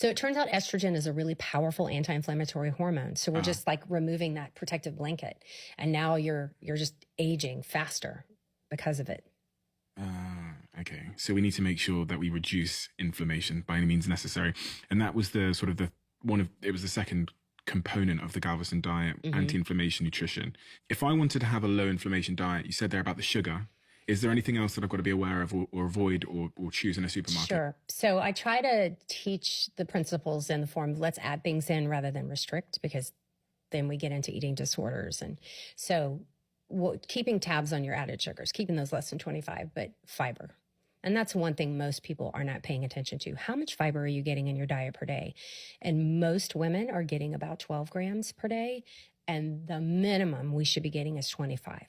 So it turns out estrogen is a really powerful anti-inflammatory hormone. So we're just like removing that protective blanket, and now you're just aging faster because of it. Okay. So we need to make sure that we reduce inflammation by any means necessary. And that was the sort of it was the second component of the Galveston diet, anti-inflammation nutrition. If I wanted to have a low inflammation diet, you said there about the sugar. Is there anything else that I've got to be aware of or avoid or choose in a supermarket? Sure. So I try to teach the principles in the form of let's add things in rather than restrict, because then we get into eating disorders. And so keeping tabs on your added sugars, keeping those less than 25, but fiber. And that's one thing most people are not paying attention to. How much fiber are you getting in your diet per day? And most women are getting about 12 grams per day. And the minimum we should be getting is 25.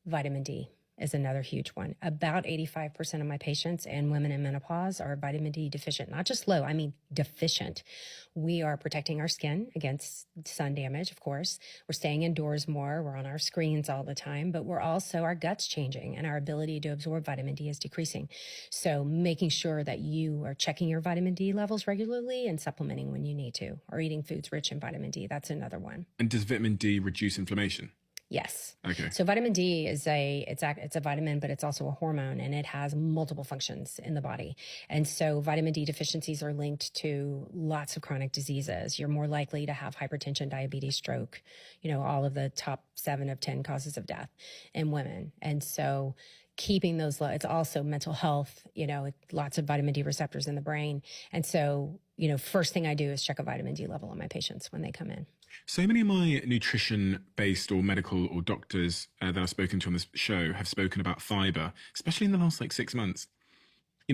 Vitamin D is another huge one. About 85% of my patients and women in menopause are vitamin D deficient, not just low, I mean deficient. We are protecting our skin against sun damage, of course. We're staying indoors more. We're on our screens all the time, but we're also, our gut's changing and our ability to absorb vitamin D is decreasing. So making sure that you are checking your vitamin D levels regularly and supplementing when you need to, or eating foods rich in vitamin D. That's another one. And does vitamin D reduce inflammation? Yes. Okay. So vitamin D is it's a vitamin, but it's also a hormone, and it has multiple functions in the body. And so vitamin D deficiencies are linked to lots of chronic diseases. You're more likely to have hypertension, diabetes, stroke, all of the top 7 of 10 causes of death in women. And so keeping those low, it's also mental health, lots of vitamin D receptors in the brain. And so, first thing I do is check a vitamin D level on my patients when they come in. So many of my nutrition-based or medical or doctors that I've spoken to on this show have spoken about fiber, especially in the last 6 months.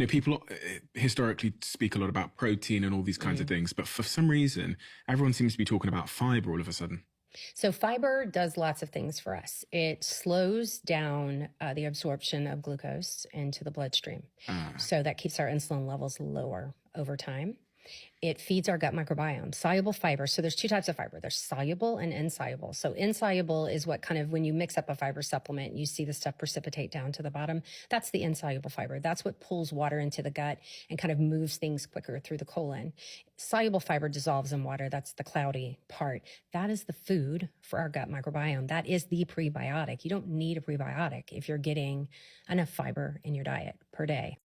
People historically speak a lot about protein and all these kinds of things, but for some reason, everyone seems to be talking about fiber all of a sudden. So fiber does lots of things for us. It slows down the absorption of glucose into the bloodstream. So that keeps our insulin levels lower over time. It feeds our gut microbiome. Soluble fiber. So there's 2 types of fiber. There's soluble and insoluble. So insoluble is what kind of, when you mix up a fiber supplement, you see the stuff precipitate down to the bottom. That's the insoluble fiber. That's what pulls water into the gut and kind of moves things quicker through the colon. Soluble fiber dissolves in water. That's the cloudy part. That is the food for our gut microbiome. That is the prebiotic. You don't need a prebiotic if you're getting enough fiber in your diet per day.